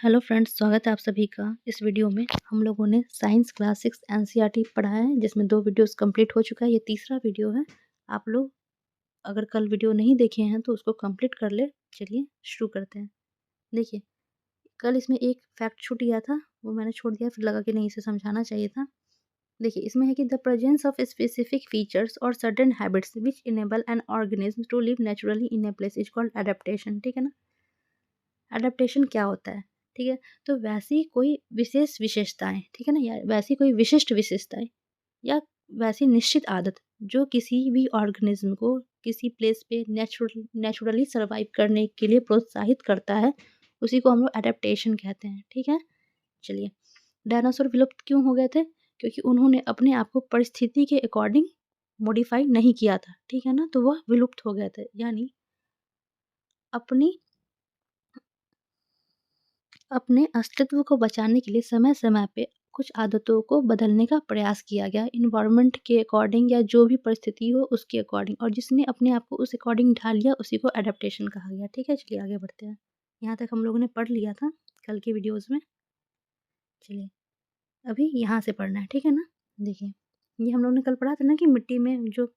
Hello friends, स्वागत है आप सभी का। इस वीडियो में हम लोगों ने साइंस क्लास 6 एनसीईआरटी पढ़ा है, जिसमें 2 वीडियोस कंप्लीट हो चुका है। ये तीसरा वीडियो है। आप लोग अगर कल वीडियो नहीं देखे हैं तो उसको कंप्लीट कर ले। चलिए शुरू करते हैं। देखिए, कल इसमें एक फैक्ट छूट गया था, वो मैंने छोड़ दिया, फिर लगा कि नहीं इसे समझाना चाहिए था। देखिए, इसमें है कि the presence of specific features और certain habits which enable an organism to live naturally in a place is called adaptation. ठीक है ना? एडेप्टेशन क्या होता है? ठीक है? तो वैसी कोई विशेष विशेषताएँ, ठीक है ना? या वैसी कोई विशिष्ट विशेषताएँ या वैसी निश्चित आदत जो किसी भी ऑर्गेनिज़्म को किसी प्लेस पे नेचुरली सर्वाइव करने के लिए प्रोत्साहित करता है, उसी को हम लोग एडेप्टेशन कहते हैं। ठीक है? चलिए, डायनासोर विलुप्त क्यों हो गए थे? क्योंकि उन्होंने अपने आप को परिस्थिति के अकॉर्डिंग मॉडिफ़ाई नहीं किया था। ठीक है ना? तो वह विलुप्त हो गए थे। यानी अपनी अपने अस्तित्व को बचाने के लिए समय-समय पे कुछ आदतों को बदलने का प्रयास किया गया, एनवायरनमेंट के अकॉर्डिंग या जो भी परिस्थिति हो उसके अकॉर्डिंग, और जिसने अपने आप को उस अकॉर्डिंग ढाल लिया उसी को एडेप्टेशन कहा गया। ठीक है? चलिए आगे बढ़ते हैं। यहाँ तक हम लोगों ने पढ़ लिया था कल की वीडियोज़ में। चलिए, अभी यहाँ से पढ़ना है, ठीक है ना? देखिए, ये हम लोगों ने कल पढ़ा था ना कि मिट्टी में जो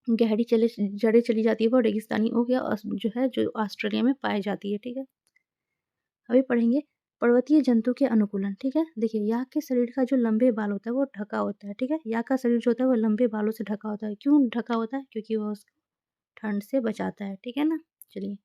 गहरी चले जड़ें चली जाती है वो रेगिस्तानी ओक या जो है जो ऑस्ट्रेलिया में पाई जाती है। ठीक है? अभी पढ़ेंगे पर्वतीय जंतु के अनुकूलन। ठीक है? देखिए, याक के शरीर का जो लंबे बाल होता है वो ढका होता है। ठीक है? याक का शरीर जो होता है वो लंबे बालों से ढका होता है। क्यों ढका होता है? क्योंकि वह उसको ठंड से बचाता है। ठीक है ना? चलिए,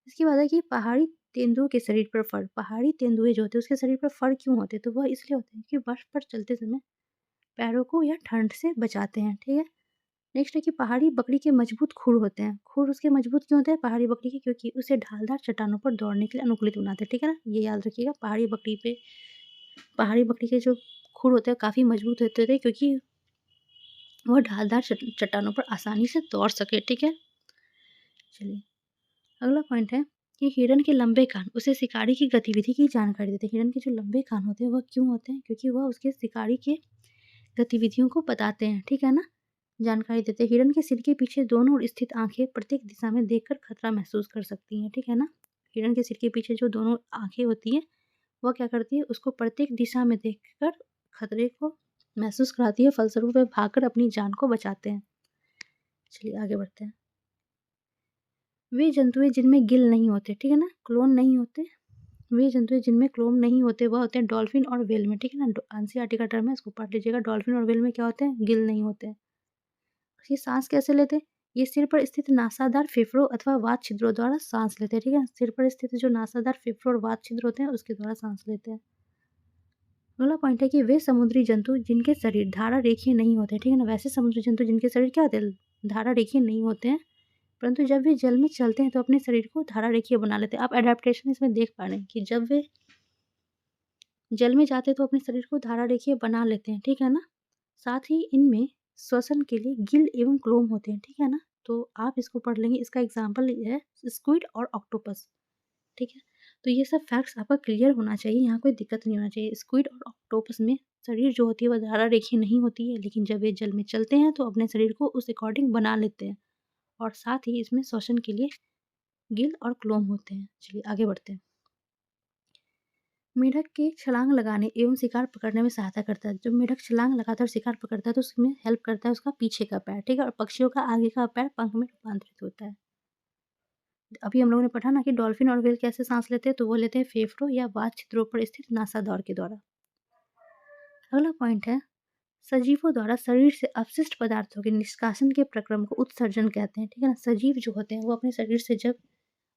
इसके बाद है कि पहाड़ी तेंदुए के शरीर पर फर, पहाड़ी तेंदुए जो होते हैं उसके शरीर पर फर क्यों होते हैं? तो वह इसलिए होते हैं कि बर्फ पर चलते समय पैरों को यह ठंड से बचाते हैं। ठीक है? नेक्स्ट है कि पहाड़ी बकरी के मजबूत खुर होते हैं। खुर उसके मजबूत क्यों होते हैं पहाड़ी बकरी के? क्योंकि उसे ढालदार चट्टानों पर दौड़ने के लिए अनुकूलित बनाते हैं। ठीक है ना? ये याद रखिएगा। पहाड़ी बकरी के जो खुर होते हैं काफ़ी मजबूत होते थे, क्योंकि वह ढालदार चट्टानों पर आसानी से दौड़ सके। ठीक है? चलिए, अगला पॉइंट है कि हिरन के लंबे कान उसे शिकारी की गतिविधि की जानकारी देते हैं। हिरन के जो लंबे कान होते हैं वह क्यों होते हैं? क्योंकि वह उसके शिकारी के गतिविधियों को बताते हैं। ठीक है ना? जानकारी देते हैं। हिरन के सिर के पीछे दोनों ओर स्थित आंखें प्रत्येक दिशा में देखकर खतरा महसूस कर सकती हैं। ठीक है ना? हिरन के सिर के पीछे जो दोनों आंखें होती हैं वह क्या करती है? उसको प्रत्येक दिशा में देखकर खतरे को महसूस कराती है, फलस्वरूप वे भागकर अपनी जान को बचाते हैं। चलिए आगे बढ़ते हैं। वे जंतुएं जिनमें गिल नहीं होते, ठीक है ना, क्लोन नहीं होते, वे जंतुएं जिनमें क्लोन नहीं होते वह होते हैं डॉल्फिन और व्हेल में। ठीक है ना? एनसीईआरटी का टर्म है, इसको पढ़ लीजिएगा। डॉल्फिन और व्हेल में क्या होते हैं? गिल नहीं होते हैं। ये सांस कैसे लेते हैं? ये सिर पर स्थित नासादार फेफड़ों अथवा वात छिद्रों द्वारा सांस लेते हैं। ठीक है? सिर पर स्थित जो नासादार फेफड़ों और वात छिद्र होते हैं उसके द्वारा सांस लेते हैं। अगला पॉइंट है कि वे समुद्री जंतु जिनके शरीर धारा रेखीय नहीं होते। ठीक है ना? वैसे समुद्री जंतु जिनके शरीर क्या होते हैं? धारा रेखीय नहीं होते हैं, परंतु जब वे जल में चलते हैं तो अपने शरीर को धारा रेखीय बना लेते हैं। आप एडेप्टेशन इसमें देख पा रहे हैं कि जब वे जल में जाते हैं तो अपने शरीर को धारा रेखीय बना लेते हैं। ठीक है ना? साथ ही इनमें श्वसन के लिए गिल एवं क्लोम होते हैं। ठीक है ना? तो आप इसको पढ़ लेंगे। इसका एग्जाम्पल है स्क्विड और ऑक्टोपस। ठीक है? तो ये सब फैक्ट्स आपका क्लियर होना चाहिए, यहाँ कोई दिक्कत नहीं होना चाहिए। स्क्विड और ऑक्टोपस में शरीर जो होती है वह धारा रेखीय नहीं होती है, लेकिन जब वे जल में चलते हैं तो अपने शरीर को उस अकॉर्डिंग बना लेते हैं, और साथ ही इसमें श्वसन के लिए गिल और क्लोम होते हैं। चलिए आगे बढ़ते हैं। मेढक के छलांग लगाने एवं शिकार पकड़ने में सहायता करता है। जब मेढक छलांग लगाता है और शिकार पकड़ता है तो उसमें हेल्प करता है उसका पीछे का पैर। ठीक है? और पक्षियों का आगे का पैर पंख में रूपांतरित होता है। अभी हम लोगों ने पढ़ा ना कि डॉल्फिन और व्हेल कैसे सांस लेते हैं, तो वो लेते हैं फेफड़ों या वात छिद्रों पर स्थित नासादौर के द्वारा। अगला पॉइंट है, सजीवों द्वारा शरीर से अपशिष्ट पदार्थों के निष्कासन के प्रक्रम को उत्सर्जन कहते हैं। ठीक है ना? सजीव जो होते हैं वो अपने शरीर से जब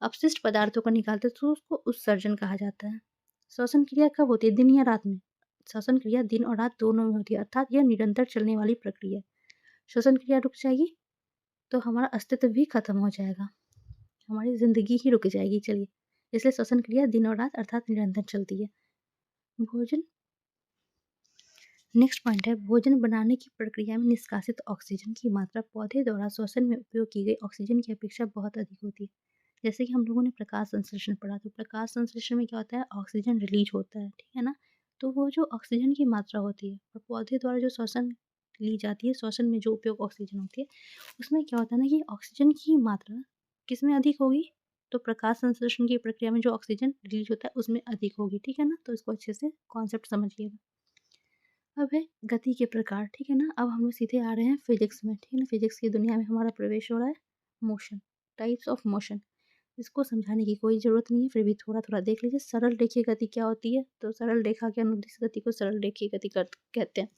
अपशिष्ट पदार्थों को निकालते हैं तो उसको उत्सर्जन कहा जाता है। श्वसन क्रिया कब होती है? दिन या रात में? श्वसन क्रिया दिन और रात दोनों में होती है, अर्थात यह निरंतर चलने वाली प्रक्रिया है। श्वसन क्रिया रुक जाएगी तो हमारा अस्तित्व भी खत्म हो जाएगा, हमारी जिंदगी ही रुक जाएगी। चलिए, इसलिए श्वसन क्रिया दिन और रात अर्थात निरंतर चलती है। भोजन, नेक्स्ट पॉइंट है, भोजन बनाने की प्रक्रिया में निष्कासित ऑक्सीजन की मात्रा पौधे द्वारा श्वसन में उपयोग की गई ऑक्सीजन की अपेक्षा बहुत अधिक होती है। जैसे कि हम लोगों ने प्रकाश संश्लेषण पढ़ा, तो प्रकाश संश्लेषण में क्या होता है? ऑक्सीजन रिलीज होता है। ठीक है ना? तो वो जो ऑक्सीजन की मात्रा होती है और पौधे द्वारा जो श्वसन ली जाती है, श्वसन में जो उपयोग ऑक्सीजन होती है, उसमें क्या होता है ना कि ऑक्सीजन की मात्रा किस में अधिक होगी? तो प्रकाश संश्लेषण की प्रक्रिया में जो ऑक्सीजन रिलीज होता है उसमें अधिक होगी, ठीक है ना। तो इसको अच्छे से कॉन्सेप्ट समझिएगा। अब है गति के प्रकार, ठीक है ना। अब हम लोग सीधे आ रहे हैं फिजिक्स में, ठीक है ना। फिजिक्स की दुनिया में हमारा प्रवेश हो रहा है। मोशन, टाइप्स ऑफ मोशन, इसको समझाने की कोई ज़रूरत नहीं है, फिर भी थोड़ा-थोड़ा देख लीजिए। सरल रेखीय गति क्या होती है? तो सरल रेखा के अनुदिश गति को सरल रेखीय गति कहते हैं।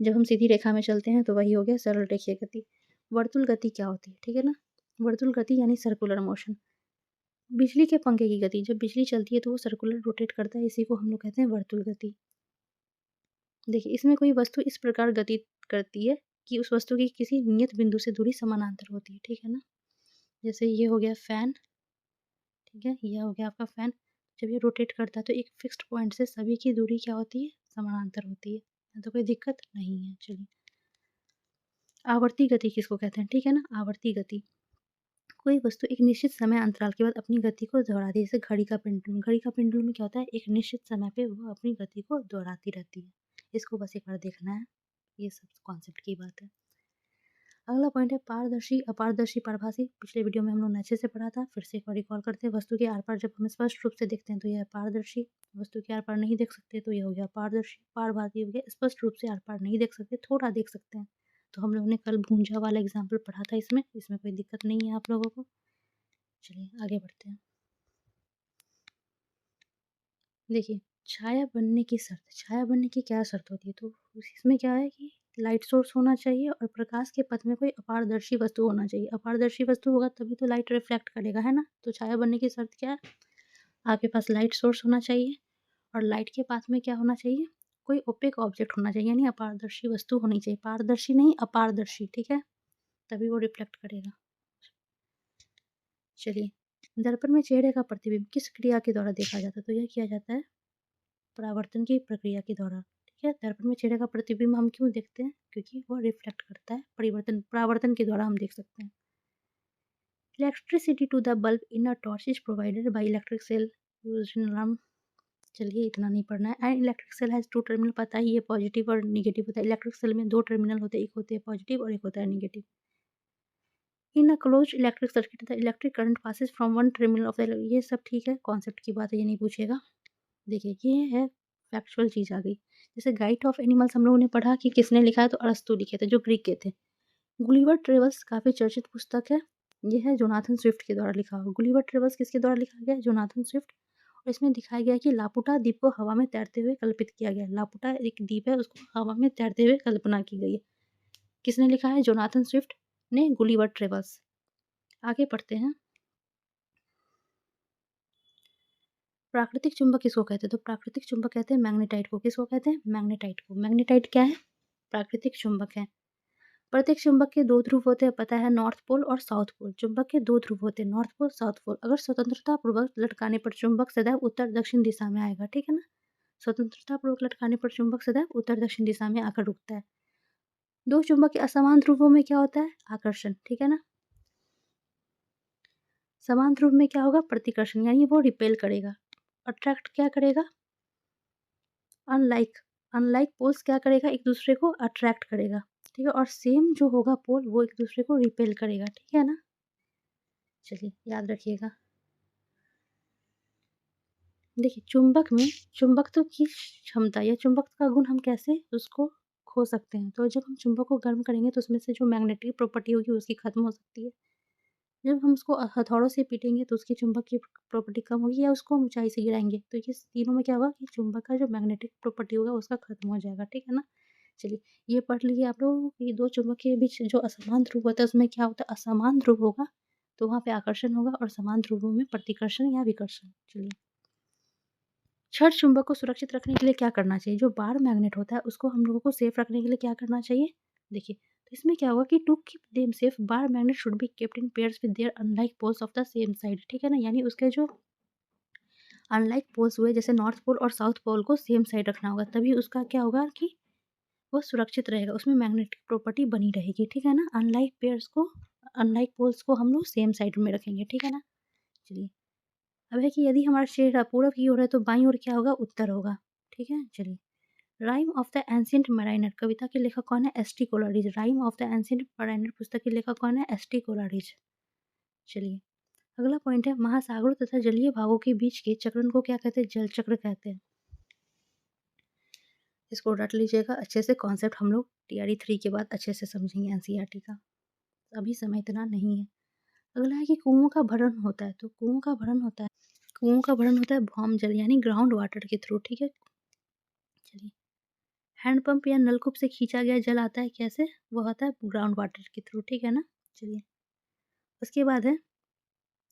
जब हम सीधी रेखा में चलते हैं तो वही हो गया सरल रेखीय गति। वर्तुल गति क्या होती है? ठीक है ना। वर्तुल गति यानी सर्कुलर मोशन। बिजली के पंखे की गति, जब बिजली चलती है तो वो सर्कुलर रोटेट करता है, इसी को हम लोग कहते हैं वर्तुल गति। देखिए, इसमें कोई वस्तु इस प्रकार गति करती है कि उस वस्तु की किसी नियत बिंदु से दूरी समानांतर होती है, ठीक है ना। जैसे ये हो गया फ़ैन, ठीक है, ये हो गया आपका फ़ैन। जब ये रोटेट करता है तो एक फिक्स्ड पॉइंट से सभी की दूरी क्या होती है? समानांतर होती है। तो कोई दिक्कत नहीं है। चलिए, आवर्ती गति किसको कहते हैं? ठीक है ना, आवर्ती गति। कोई वस्तु एक निश्चित समय अंतराल के बाद अपनी गति को दोहराती है, जैसे घड़ी का पेंडुलम। घड़ी का पेंडुलम में क्या होता है? एक निश्चित समय पे वो अपनी गति को दोहराती रहती है। इसको बस एक बार देखना है, ये सब कॉन्सेप्ट की बात है। अगला पॉइंट है पारदर्शी, अपारदर्शी, पारभासी। पिछले वीडियो में हम लोगों ने अच्छे से पढ़ा था, फिर से एक बार रिकॉल करते हैं। वस्तु के आर पार जब हम स्पष्ट रूप से देखते हैं तो यह है पारदर्शी। वस्तु के आर पार नहीं देख सकते तो यह हो गया पारदर्शी। पारभासी हो गया स्पष्ट रूप से आर पार नहीं देख सकते, थोड़ा देख सकते हैं। तो हम लोगों ने कल भूंजा वाला एग्जाम्पल पढ़ा था, इसमें इसमें कोई दिक्कत नहीं है आप लोगों को। चलिए आगे बढ़ते हैं। देखिए, छाया बनने की शर्त, छाया बनने की क्या शर्त होती है? तो इसमें क्या है कि लाइट सोर्स होना चाहिए और प्रकाश के पथ में कोई अपारदर्शी वस्तु होना चाहिए। अपारदर्शी वस्तु होगा तभी तो लाइट रिफ्लेक्ट करेगा, है ना। तो छाया बनने की शर्त क्या है? आपके पास लाइट सोर्स होना चाहिए और लाइट के पाथ में क्या होना चाहिए? कोई ओपेक ऑब्जेक्ट होना चाहिए, यानी अपारदर्शी वस्तु होनी चाहिए। पारदर्शी नहीं, अपारदर्शी, ठीक है, तभी वो रिफ्लेक्ट करेगा। चलिए, दर्पण में चेहरे का प्रतिबिंब किस क्रिया के द्वारा देखा जाता है? तो यह किया जाता है परावर्तन की प्रक्रिया के दौरान, ठीक है। दर्पण में चेहरे का प्रतिबिंब हम क्यों देखते हैं? क्योंकि वो रिफ्लेक्ट करता है, परावर्तन के द्वारा हम देख सकते हैं। Electricity to the bulb in a torch is provided by electric cell used in lamp. चलिए, इतना नहीं पढ़ना है। And electric cell has two terminal, पता ही है पॉजिटिव और निगेटिव होता है। इलेक्ट्रिक सेल में दो टर्मिनल होते हैं, एक होते हैं पॉजिटिव और एक होता है negative. In a closed electric circuit the electric current passes from one terminal of the, ये सब ठीक है, कॉन्सेप्ट की बात है, ये नहीं पूछेगा। देखिए, ये है फैक्चुअल चीज़ आ गई। जैसे गाइड ऑफ एनिमल्स हम लोगों ने पढ़ा कि किसने लिखा है? तो अरस्तु लिखे थे, जो ग्रीक के थे। गुलिवर ट्रेवल्स काफ़ी चर्चित पुस्तक है। ये है जोनाथन स्विफ्ट के द्वारा लिखा हुआ। गुलिवर ट्रेवल्स किसके द्वारा लिखा गया है? Jonathan Swift. और इसमें दिखाया गया है कि लापुटा द्वीप को हवा में तैरते हुए कल्पित किया गया है। लापुटा एक द्वीप है, उसको हवा में तैरते हुए कल्पना की गई है। किसने लिखा है? जोनाथन स्विफ्ट ने गुलिवर ट्रेवल्स। आगे पढ़ते हैं। प्राकृतिक चुंबक किसको कहते हैं? तो प्राकृतिक चुंबक कहते हैं मैग्नेटाइट को। किसको कहते हैं? मैग्नेटाइट को। मैग्नेटाइट क्या है? प्राकृतिक चुंबक है। प्रत्येक चुंबक के दो ध्रुव होते हैं, पता है, नॉर्थ पोल और साउथ पोल। चुंबक के दो ध्रुव होते हैं, नॉर्थ पोल, साउथ पोल। अगर स्वतंत्रता पूर्वक लटकाने पर चुंबक सदैव उत्तर दक्षिण दिशा में आएगा, ठीक है ना। स्वतंत्रता पूर्वक लटकाने पर चुंबक सदैव उत्तर दक्षिण दिशा में आकर रुकता है। दो चुंबक के असमान ध्रुवों में क्या होता है? आकर्षण, ठीक है ना। समान ध्रुव में क्या होगा? प्रतिकर्षण, यानी वो रिपेल करेगा। अट्रैक्ट क्या करेगा? अनलाइक, अनलाइक पोल्स क्या करेगा? एक दूसरे को अट्रैक्ट करेगा, ठीक है। और सेम जो होगा पोल वो एक दूसरे को रिपेल करेगा, ठीक है ना। चलिए, याद रखिएगा। देखिए, चुंबकत्व की क्षमता या चुंबक का गुण हम कैसे उसको खो सकते हैं? तो जब हम चुंबक को गर्म करेंगे तो उसमें से जो मैग्नेटिक प्रॉपर्टी होगी उसकी खत्म हो सकती है। जब हम उसको हथौड़ों से पीटेंगे तो उसकी चुंबक की प्रॉपर्टी कम होगी, या उसको हम ऊंचाई से गिराएंगे तो ये तीनों में क्या होगा कि चुंबक का जो मैग्नेटिक प्रॉपर्टी होगा उसका खत्म हो जाएगा, ठीक है ना। चलिए, ये पढ़ लीजिए आप लोग कि दो चुंबक के बीच जो असमान ध्रुव होता है उसमें क्या होता है? असमान ध्रुव होगा तो वहाँ पे आकर्षण होगा और समान ध्रुवों में प्रतिकर्षण या विकर्षण। चलिए, छड़ चुंबक को सुरक्षित रखने के लिए क्या करना चाहिए? जो बार मैग्नेट होता है उसको हम लोगों को सेफ रखने के लिए क्या करना चाहिए? देखिए, तो इसमें क्या होगा कि to keep them safe bar magnet should be kept in pairs with their unlike poles of the same side, ठीक है ना। यानी उसके जो अनलाइक पोल्स हुए, जैसे नॉर्थ पोल और साउथ पोल को सेम साइड रखना होगा, तभी उसका क्या होगा कि वो सुरक्षित रहेगा, उसमें मैग्नेटिक प्रॉपर्टी बनी रहेगी, ठीक है ना। अनलाइक पोल्स को हम लोग सेम साइड में रखेंगे, ठीक है ना। चलिए, अब है कि यदि हमारा चेहरा पूरब की ओर है तो बाईं ओर क्या होगा? उत्तर होगा, ठीक है। चलिए, Rime of the Ancient Mariner कविता के लेखक कौन है? S T Coleridge. Rime of the Ancient Mariner पुस्तक के लेखक कौन है? S T Coleridge. चलिए, अगला पॉइंट है महासागरों तथा जलीय भागों के बीच के चक्रण को क्या कहते हैं? जल चक्र कहते हैं। इसको रट लीजिएगा अच्छे से, कॉन्सेप्ट हम लोग टीआरई 3 के बाद अच्छे से समझेंगे एनसीईआरटी का, अभी समय इतना नहीं है। अगला है कि कुओं का भरण होता है, तो कुओं का भरण होता है भौम जल यानी ग्राउंड वाटर के थ्रू, ठीक है। चलिए, हैंडपंप या नलकूप से खींचा गया जल आता है कैसे? वो आता है ग्राउंड वाटर के थ्रू, ठीक है ना। चलिए, उसके बाद है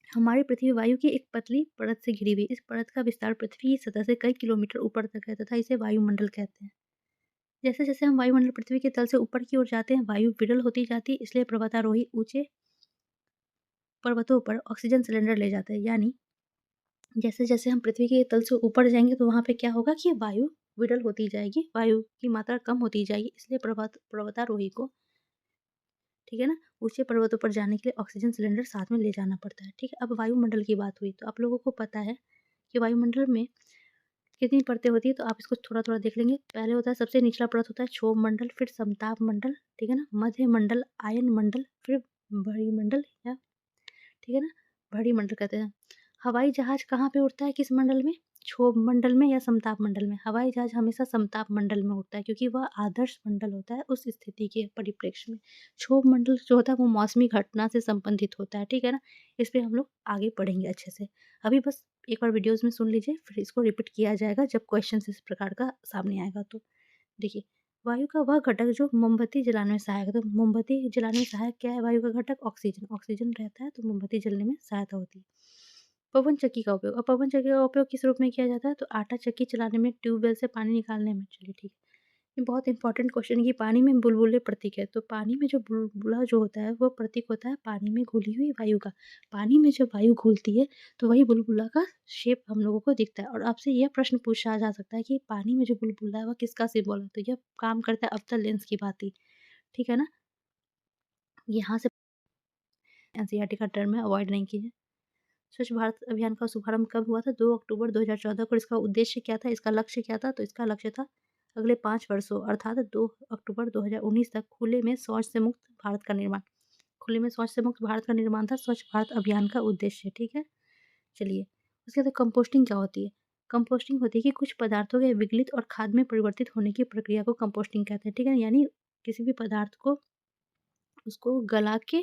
हमारी पृथ्वी वायु की एक पतली परत से घिरी हुई, इस परत का विस्तार पृथ्वी की सतह से कई किलोमीटर ऊपर तक है तथा इसे वायुमंडल कहते हैं। जैसे जैसे हम वायुमंडल पृथ्वी के तल से ऊपर की ओर जाते हैं, वायु विरल होती जाती है, इसलिए पर्वतारोही ऊंचे पर्वतों पर ऑक्सीजन सिलेंडर ले जाते हैं। यानी जैसे जैसे हम पृथ्वी के तल से ऊपर जाएंगे तो वहाँ पे क्या होगा कि वायु विरल होती जाएगी, वायु की मात्रा कम होती जाएगी, इसलिए पर्वतारोही को, ठीक है ना, ऊंचे पर्वतों पर जाने के लिए ऑक्सीजन सिलेंडर साथ में ले जाना पड़ता है, ठीक है। अब वायुमंडल की बात हुई तो आप लोगों को पता है कि वायुमंडल में कितनी परतें होती है, तो आप इसको थोड़ा थोड़ा देख लेंगे। पहले होता है सबसे निचला परत होता है क्षोभ मंडल, फिर समताप मंडल, ठीक है ना, मध्य मंडल, आयन मंडल, फिर बड़ी मंडल या, ठीक है ना, बड़ी मंडल कहते हैं। हवाई जहाज कहाँ पे उड़ता है, किस मंडल में? क्षोभ मंडल में या समताप मंडल में? हवाई जहाज हमेशा समताप मंडल में उड़ता है क्योंकि वह आदर्श मंडल होता है उस स्थिति के परिप्रेक्ष्य में। क्षोभ मंडल जो होता है वो मौसमी घटना से संबंधित होता है, ठीक है ना। इस पे हम लोग आगे पढ़ेंगे अच्छे से। अभी बस एक बार वीडियोज़ में सुन लीजिए, फिर इसको रिपीट किया जाएगा जब क्वेश्चन इस प्रकार का सामने आएगा तो। देखिए, वायु का वह घटक जो मोमबत्ती जलाने में सहायक है, तो मोमबत्ती जलाने में सहायक क्या है वायु का घटक? ऑक्सीजन। ऑक्सीजन रहता है तो मोमबत्ती जलने में सहायता होती है। पवन चक्की का उपयोग, और पवन चक्की का उपयोग किस रूप में किया जाता है? तो आटा चक्की चलाने में, ट्यूबवेल से पानी निकालने में। चलिए ठीक है, ये बहुत इंपॉर्टेंट क्वेश्चन है कि पानी में बुलबुले प्रतीक है, तो पानी में जो बुलबुला जो होता है वो प्रतीक होता है पानी में घुली हुई वायु का। पानी में जब वायु घुलती है तो वही बुलबुला का शेप हम लोगों को दिखता है। और आपसे यह प्रश्न पूछा जा सकता है कि पानी में जो बुलबुला है वह किसका सिंबल है, तो यह काम करता है अवतल लेंस की भांति, ठीक है ना। यहाँ से एनसीईआरटी का टर्म है, अवॉइड नहीं कीजिए। स्वच्छ भारत अभियान का शुभारंभ कब हुआ था? 2 अक्टूबर 2014 को। इसका उद्देश्य क्या था? इसका लक्ष्य क्या था? तो इसका लक्ष्य था अगले 5 वर्षों अर्थात 2 अक्टूबर 2019 तक खुले में शौच से मुक्त भारत का निर्माण। खुले में शौच से मुक्त भारत का निर्माण था स्वच्छ भारत अभियान का उद्देश्य, ठीक है। चलिए, उसके बाद कंपोस्टिंग क्या होती है? कंपोस्टिंग होती है कि कुछ पदार्थों के विगलित और खाद में परिवर्तित होने की प्रक्रिया को कंपोस्टिंग कहते हैं, ठीक है। यानी किसी भी पदार्थ को उसको गला के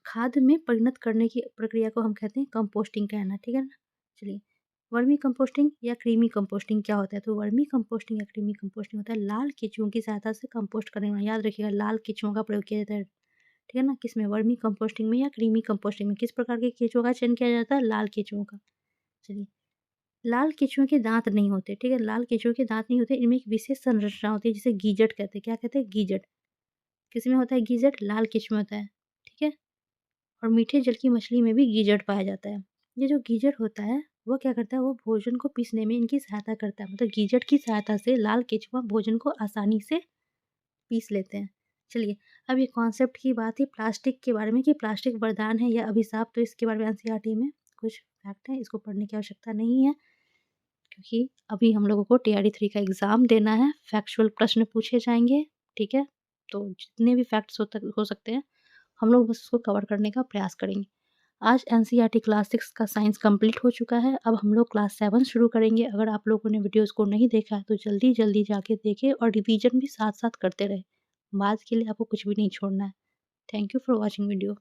खाद में परिणत करने की प्रक्रिया को हम कहते हैं कंपोस्टिंग कहना, ठीक है ना। चलिए, वर्मी कंपोस्टिंग या क्रीमी कंपोस्टिंग क्या होता है? तो वर्मी कंपोस्टिंग या क्रीमी कंपोस्टिंग होता है लाल केंचुओं की सहायता से कंपोस्ट करने में। याद रखिएगा, लाल केंचुओं का प्रयोग किया जाता है, ठीक है ना। किसमें? वर्मी कंपोस्टिंग में या क्रीमी कंपोस्टिंग में। किस प्रकार के केंचुओं का चयन किया जाता है? लाल केंचुओं का। चलिए, लाल केंचुए के दांत नहीं होते, ठीक है, लाल केंचुए के दांत नहीं होते, इनमें एक विशेष संरचना होती है जिसे गीजट कहते हैं। क्या कहते हैं? गीजट। किसमें होता है गीजट? लाल केंचुए में होता है, ठीक है। और मीठे जल की मछली में भी गीजट पाया जाता है। ये जो गीजट होता है वो क्या करता है? वो भोजन को पीसने में इनकी सहायता करता है, मतलब गीजट की सहायता से लाल केंचुआ भोजन को आसानी से पीस लेते हैं। चलिए, अब ये कॉन्सेप्ट की बात है प्लास्टिक के बारे में कि प्लास्टिक वरदान है या अभिशाप, तो इसके बारे में एनसीईआरटी में कुछ फैक्ट है, इसको पढ़ने की आवश्यकता नहीं है क्योंकि अभी हम लोगों को टीआरई 3 का एग्ज़ाम देना है, फैक्चुअल प्रश्न पूछे जाएँगे, ठीक है? तो जितने भी फैक्ट्स हो सकते हैं, हम लोग बस उसको कवर करने का प्रयास करेंगे। आज एनसीईआरटी क्लास 6 का साइंस कंप्लीट हो चुका है, अब हम लोग क्लास 7 शुरू करेंगे। अगर आप लोगों ने वीडियोज़ को नहीं देखा है, तो जल्दी-जल्दी जाके देखें और रिवीजन भी साथ-साथ करते रहें। बाद के लिए आपको कुछ भी नहीं छोड़ना है। Thank you for watching video.